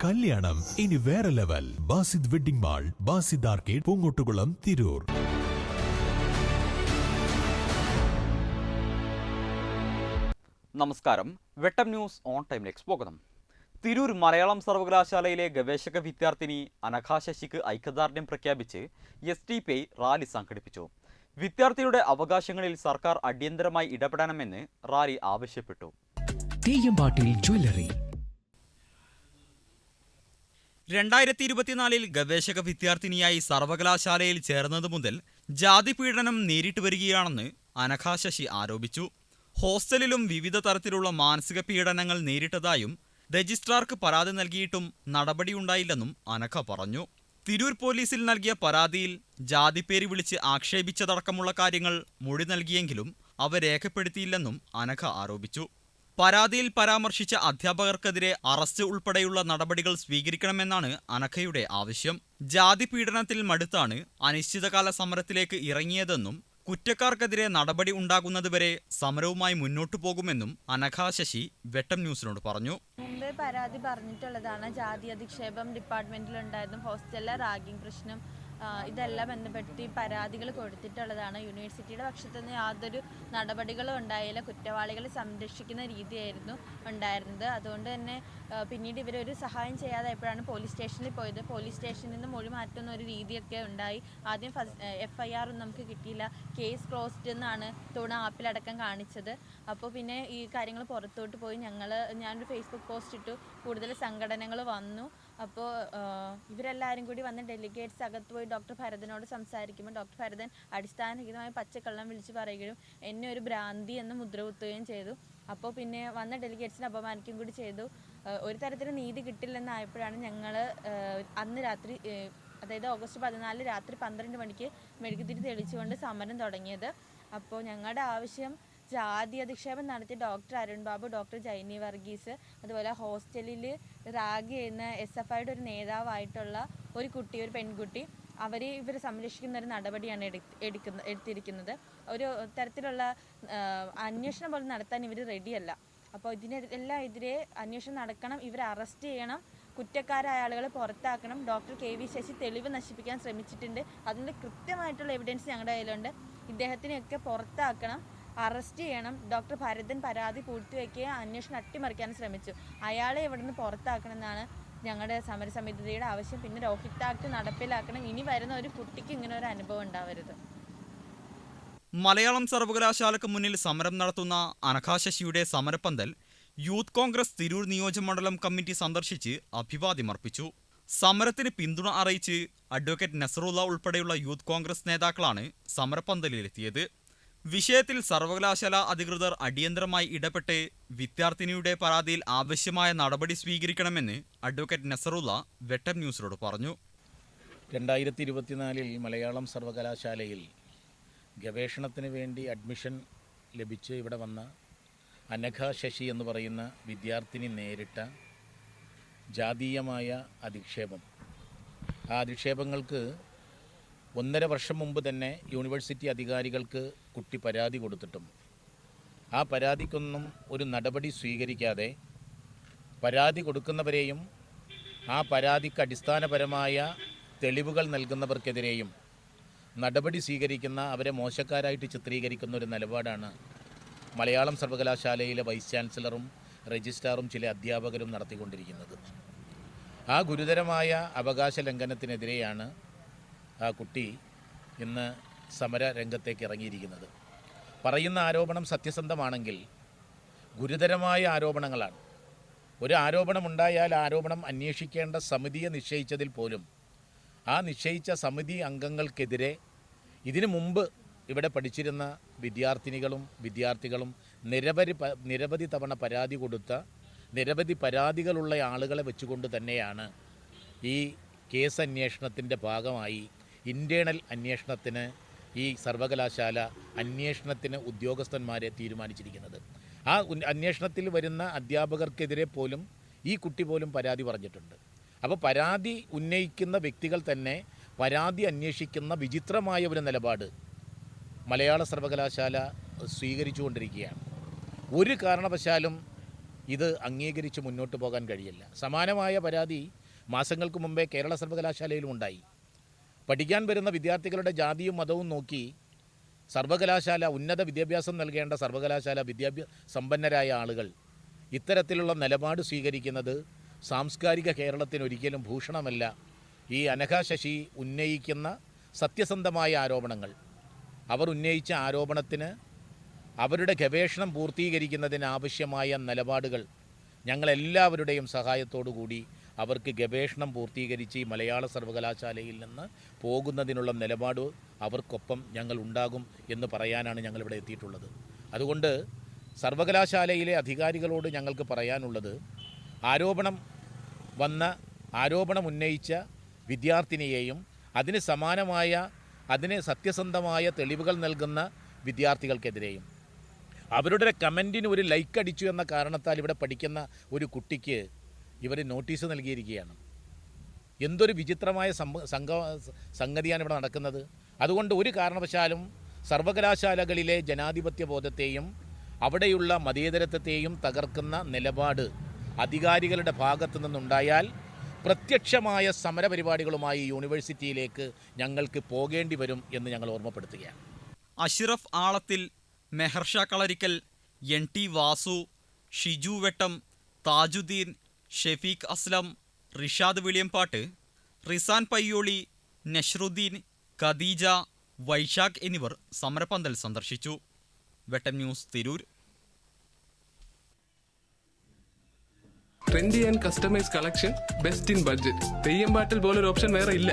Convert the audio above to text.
കല്യാണം ഇനി വേറെ level. Basid wedding mall, Basid arcade, Poongottukulam, Tirur. നമസ്കാരം. വെട്ടം ന്യൂസ് ഓൺ ടൈമിലേക്ക് സ്വാഗതം. തിരൂർ മലയാളം സർവകലാശാലയിലെ ഗവേഷക വിദ്യാർത്ഥിനി അനഘ ശശിക്ക് ഐക്യദാർഢ്യം പ്രഖ്യാപിച്ച് SDPI റാലി സംഘടിപ്പിച്ചു. വിദ്യാർത്ഥിയുടെ അവകാശങ്ങളിൽ സർക്കാർ അടിയന്തരമായി ഇടപെടണമെന്ന് റാലി ആവശ്യപ്പെട്ടു. തെയ്യമ്പാട്ടിൽ ജ്വല്ലറി 2024 ഗവേഷക വിദ്യാർത്ഥിനിയായി സർവകലാശാലയിൽ ചേർന്നതു മുതൽ ജാതി പീഡനം നേരിട്ട് വരികയാണെന്ന് അനഘ ശശി ആരോപിച്ചു. ഹോസ്റ്റലിലും വിവിധ തരത്തിലുള്ള മാനസിക പീഡനങ്ങൾ നേരിട്ടതായും രജിസ്ട്രാർക്ക് പരാതി നൽകിയിട്ടും നടപടിയുണ്ടായില്ലെന്നും അനഘ പറഞ്ഞു. തിരൂർ പോലീസിൽ നൽകിയ പരാതിയിൽ ജാതിപ്പേര് വിളിച്ച് ആക്ഷേപിച്ചതടക്കമുള്ള കാര്യങ്ങൾ മൊഴി നൽകിയെങ്കിലും അവ രേഖപ്പെടുത്തിയില്ലെന്നും അനഘ ആരോപിച്ചു. പരാതിയിൽ പരാമർശിച്ച അധ്യാപകർക്കെതിരെ അറസ്റ്റ് ഉൾപ്പെടെയുള്ള നടപടികൾ സ്വീകരിക്കണമെന്നാണ് അനഘയുടെ ആവശ്യം. ജാതി പീഡനത്തിൽ മടുത്താണ് അനിശ്ചിതകാല സമരത്തിലേക്ക് ഇറങ്ങിയതെന്നും കുറ്റക്കാർക്കെതിരെ നടപടി ഉണ്ടാകുന്നതുവരെ സമരവുമായി മുന്നോട്ടു പോകുമെന്നും അനഘ ശശി വെട്ടം ന്യൂസിനോട് പറഞ്ഞു. മുമ്പേ പരാതി പറഞ്ഞിട്ടുള്ളതാണ്. ജാതി അധിക്ഷേപം ഡിപ്പാർട്ട്മെന്റിലുണ്ടായിരുന്നു, ഹോസ്റ്റലിലെ റാഗിംഗ് പ്രശ്നം, ഇതെല്ലാം ബന്ധപ്പെട്ട് പരാതികൾ കൊടുത്തിട്ടുള്ളതാണ്. യൂണിവേഴ്സിറ്റിയുടെ പക്ഷത്തു നിന്ന് യാതൊരു നടപടികളും ഉണ്ടായില്ല. കുറ്റവാളികളെ സംരക്ഷിക്കുന്ന രീതിയായിരുന്നു ഉണ്ടായിരുന്നത്. അതുകൊണ്ട് തന്നെ പിന്നീട് ഇവരൊരു സഹായം ചെയ്യാതായപ്പോഴാണ് പോലീസ് സ്റ്റേഷനിൽ പോയത്. പോലീസ് സ്റ്റേഷനിൽ നിന്ന് മൊഴി മാറ്റുന്ന ഒരു രീതിയൊക്കെ ഉണ്ടായി. ആദ്യം FIR ഒന്നും നമുക്ക് കിട്ടിയില്ല. കേസ് ക്ലോസ്ഡ് എന്നാണ് ആപ്പിലടക്കം കാണിച്ചത്. അപ്പോൾ പിന്നെ ഈ കാര്യങ്ങൾ പുറത്തോട്ട് പോയി. ഞാനൊരു ഫേസ്ബുക്ക് പോസ്റ്റ് ഇട്ടു. കൂടുതൽ സംഘടനകൾ വന്നു. അപ്പോൾ ഇവരെല്ലാവരും കൂടി വന്ന് ഡെലിഗേറ്റ്സ് അകത്ത് പോയി ഡോക്ടർ ഭരതനോട് സംസാരിക്കുമ്പോൾ ഡോക്ടർ ഭരതൻ അടിസ്ഥാനരഹിതമായ പച്ചക്കള്ളം വിളിച്ച് പറയുകയും എന്നെ ഒരു ഭ്രാന്തി എന്ന് മുദ്രകുത്തുകയും ചെയ്തു. അപ്പോൾ പിന്നെ വന്ന ഡെലിഗേറ്റ്സിനെ അപമാനിക്കുകയും കൂടി ചെയ്തു. ഒരു തരത്തിലും നീതി കിട്ടില്ലെന്നായപ്പോഴാണ് ഞങ്ങൾ അന്ന് രാത്രി, അതായത് ഓഗസ്റ്റ് 14 രാത്രി 12 മണിക്ക് മെഴുകുതിരി തെളിച്ചുകൊണ്ട് സമരം തുടങ്ങിയത്. അപ്പോൾ ഞങ്ങളുടെ ആവശ്യം ജാതി അധിക്ഷേപം നടത്തിയ ഡോക്ടർ അരുൺ ബാബു, ഡോക്ടർ ജൈനി വർഗീസ്, അതുപോലെ ഹോസ്റ്റലിൽ റാഗ് ചെയ്യുന്ന SFIയുടെ ഒരു നേതാവായിട്ടുള്ള ഒരു പെൺകുട്ടി, ഇവർ സംരക്ഷിക്കുന്ന ഒരു നടപടിയാണ് എടുത്തിരിക്കുന്നത്. ഒരു തരത്തിലുള്ള അന്വേഷണം പോലും നടത്താൻ ഇവർ റെഡിയല്ല. അപ്പോൾ ഇതിനെതിരെ അന്വേഷണം നടക്കണം, ഇവരെ അറസ്റ്റ് ചെയ്യണം, കുറ്റക്കാരായ ആളുകളെ പുറത്താക്കണം. ഡോക്ടർ KV ശശി തെളിവ് നശിപ്പിക്കാൻ ശ്രമിച്ചിട്ടുണ്ട്. അതിൻ്റെ കൃത്യമായിട്ടുള്ള എവിഡൻസ് ഞങ്ങളുടെ കയ്യിലുണ്ട്. ഇദ്ദേഹത്തിനെയൊക്കെ പുറത്താക്കണം, അറസ്റ്റ് ചെയ്യണം. ഡോക്ടർ ഭരതൻ പരാതി പൂഴ്ത്തിവെക്കുകയും അന്വേഷണം അട്ടിമറിക്കാൻ ശ്രമിച്ചു. അയാളെ ഇവിടെ നിന്ന് പുറത്താക്കണമെന്നാണ് ഞങ്ങളുടെ സമരസമിതിയുടെ ആവശ്യം. പിന്നെ രോഹിത് ആക്ട് നടപ്പിലാക്കണം. ഇനി വരുന്ന ഒരു കുട്ടിക്ക് ഇങ്ങനെ ഒരു അനുഭവം ഉണ്ടാവരുത്. മലയാളം സർവകലാശാലയ്ക്ക് മുന്നിൽ സമരം നടത്തുന്ന അനഘ ശശിയുടെ സമരപ്പന്തൽ യൂത്ത് കോൺഗ്രസ് തിരൂർ നിയോജകമണ്ഡലം കമ്മിറ്റി സന്ദർശിച്ച് അഭിവാദ്യമർപ്പിച്ചു. സമരത്തിന് പിന്തുണ അറിയിച്ച് അഡ്വക്കേറ്റ് നസറുള്ള ഉൾപ്പെടെയുള്ള യൂത്ത് കോൺഗ്രസ് നേതാക്കളാണ് സമരപ്പന്തലിലെത്തിയത്. വിഷയത്തിൽ സർവകലാശാല അധികൃതർ അടിയന്തരമായി ഇടപെട്ട് വിദ്യാർത്ഥിനിയുടെ പരാതിയിൽ ആവശ്യമായ നടപടി സ്വീകരിക്കണമെന്ന് അഡ്വക്കേറ്റ് നസറുള്ള വെട്ടം ന്യൂസിനോട് പറഞ്ഞു. 2024 മലയാളം സർവകലാശാലയിൽ ഗവേഷണത്തിന് വേണ്ടി അഡ്മിഷൻ ലഭിച്ച് ഇവിടെ വന്ന അനഘ ശശി എന്ന് പറയുന്ന വിദ്യാർത്ഥിനി നേരിട്ട ജാതീയമായ അധിക്ഷേപം, ആ അധിക്ഷേപങ്ങൾക്ക് 1.5 വർഷം മുമ്പ് തന്നെ യൂണിവേഴ്സിറ്റി അധികാരികൾക്ക് കുട്ടി പരാതി കൊടുത്തിട്ടും ആ പരാതിക്കൊന്നും ഒരു നടപടി സ്വീകരിക്കാതെ പരാതി കൊടുക്കുന്നവരെയും ആ പരാതിക്ക് അടിസ്ഥാനപരമായ തെളിവുകൾ നൽകുന്നവർക്കെതിരെയും നടപടി സ്വീകരിക്കുന്ന, അവരെ മോശക്കാരായിട്ട് ചിത്രീകരിക്കുന്ന ഒരു നിലപാടാണ് മലയാളം സർവകലാശാലയിലെ വൈസ് ചാൻസലറും രജിസ്ട്രാറും ചില അധ്യാപകരും നടത്തിക്കൊണ്ടിരിക്കുന്നത്. ആ ഗുരുതരമായ അവകാശ ലംഘനത്തിനെതിരെയാണ് ആ കുട്ടി ഇന്ന് സമര രംഗത്തേക്ക് ഇറങ്ങിയിരിക്കുന്നത്. പറയുന്ന ആരോപണം സത്യസന്ധമാണെങ്കിൽ ഗുരുതരമായ ആരോപണങ്ങളാണ്. ഒരു ആരോപണമുണ്ടായാൽ ആരോപണം അന്വേഷിക്കേണ്ട സമിതിയെ നിശ്ചയിച്ചതിൽ പോലും ആ നിശ്ചയിച്ച സമിതി അംഗങ്ങൾക്കെതിരെ ഇതിനു മുമ്പ് ഇവിടെ പഠിച്ചിരുന്ന വിദ്യാർത്ഥികളും നിരവധി തവണ പരാതി കൊടുത്ത, നിരവധി പരാതികളുള്ള ആളുകളെ വെച്ചുകൊണ്ട് തന്നെയാണ് ഈ കേസ് അന്വേഷണത്തിൻ്റെ ഭാഗമായി ഇൻറ്റേണൽ അന്വേഷണത്തിന് ഈ സർവകലാശാല അന്വേഷണത്തിന് ഉദ്യോഗസ്ഥന്മാരെ തീരുമാനിച്ചിരിക്കുന്നത്. ആ അന്വേഷണത്തിൽ വരുന്ന അധ്യാപകർക്കെതിരെ പോലും ഈ കുട്ടി പോലും പരാതി പറഞ്ഞിട്ടുണ്ട്. അപ്പോൾ പരാതി ഉന്നയിക്കുന്ന വ്യക്തികൾ തന്നെ പരാതി അന്വേഷിക്കുന്ന വിചിത്രമായ ഒരു നിലപാട് മലയാള സർവകലാശാല സ്വീകരിച്ചുകൊണ്ടിരിക്കുകയാണ്. ഒരു കാരണവശാലും ഇത് അംഗീകരിച്ച് മുന്നോട്ട് പോകാൻ കഴിയില്ല. സമാനമായ പരാതി മാസങ്ങൾക്ക് മുമ്പേ കേരള സർവകലാശാലയിലും ഉണ്ടായി. പഠിക്കാൻ വരുന്ന വിദ്യാർത്ഥികളുടെ ജാതിയും മതവും നോക്കി സർവകലാശാല, ഉന്നത വിദ്യാഭ്യാസം നൽകേണ്ട സർവകലാശാല സമ്പന്നരായ ആളുകൾ ഇത്തരത്തിലുള്ള നിലപാട് സ്വീകരിക്കുന്നത് സാംസ്കാരിക കേരളത്തിനൊരിക്കലും ഭൂഷണമല്ല. ഈ അനഘ ശശി ഉന്നയിക്കുന്ന സത്യസന്ധമായ ആരോപണങ്ങൾ, അവർ ഉന്നയിച്ച ആരോപണത്തിന് അവരുടെ ഗവേഷണം പൂർത്തീകരിക്കുന്നതിന് ആവശ്യമായ നിലപാടുകൾ ഞങ്ങളെല്ലാവരുടെയും സഹായത്തോടു കൂടി അവർക്ക് ഗവേഷണം പൂർത്തീകരിച്ച് ഈ മലയാള സർവകലാശാലയിൽ നിന്ന് പോകുന്നതിനുള്ള നിലപാട് അവർക്കൊപ്പം ഞങ്ങൾ ഉണ്ടാകും എന്ന് പറയാനാണ് ഞങ്ങളിവിടെ എത്തിയിട്ടുള്ളത്. അതുകൊണ്ട് സർവകലാശാലയിലെ അധികാരികളോട് ഞങ്ങൾക്ക് പറയാനുള്ളത്, ആരോപണം ഉന്നയിച്ച വിദ്യാർത്ഥിനിയെയും അതിന് സത്യസന്ധമായ തെളിവുകൾ നൽകുന്ന വിദ്യാർത്ഥികൾക്കെതിരെയും അവരുടെ കമൻറ്റിന് ഒരു ലൈക്ക് അടിച്ചു എന്ന കാരണത്താൽ ഇവിടെ പഠിക്കുന്ന ഒരു കുട്ടിക്ക് ഇവർ നോട്ടീസ് നൽകിയിരിക്കുകയാണ്. എന്തൊരു വിചിത്രമായ സംഗതിയാണ് ഇവിടെ നടക്കുന്നത്. അതുകൊണ്ട് ഒരു കാരണവശാലും സർവകലാശാലകളിലെ ജനാധിപത്യ ബോധത്തെയും അവിടെയുള്ള മതേതരത്വത്തെയും തകർക്കുന്ന നിലപാട് അധികാരികളുടെ ഭാഗത്തു നിന്നുണ്ടായാൽ പ്രത്യക്ഷമായ സമരപരിപാടികളുമായി യൂണിവേഴ്സിറ്റിയിലേക്ക് ഞങ്ങൾക്ക് പോകേണ്ടി വരും എന്ന് ഞങ്ങൾ ഓർമ്മപ്പെടുത്തുകയാണ്. അഷ്റഫ് ആളത്തിൽ, മെഹർഷ കളരിക്കൽ, NT വാസു, ഷിജു വെട്ടം, താജുദ്ദീൻ, ഷെഫീഖ് അസ്ലം, റിഷാദ് വിളിയംപാട്ട്, റിസാൻ പയ്യോളി, നഷ്റുദ്ദീൻ, ഖദീജ, വൈശാഖ് എന്നിവർ സമരപന്തൽ സന്ദർശിച്ചു. വെട്ടം news, Tirur. Trendy and customise collection, best in budget. Theyyam പാട്ടിൽ പോലൊരു ഓപ്ഷൻ വേറെ ഇല്ല.